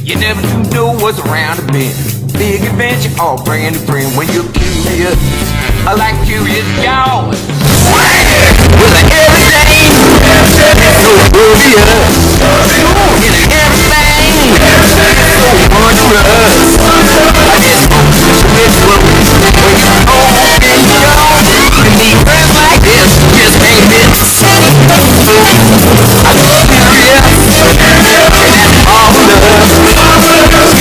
You never do know what's around the bend. Big adventure, all bringing a friend when you're curious. I like curious, y'all. With everything, that's so glorious. In everything, that's so wondrous. I just hope with clothes when you're old and young. You need friends like this, just ain't it? I love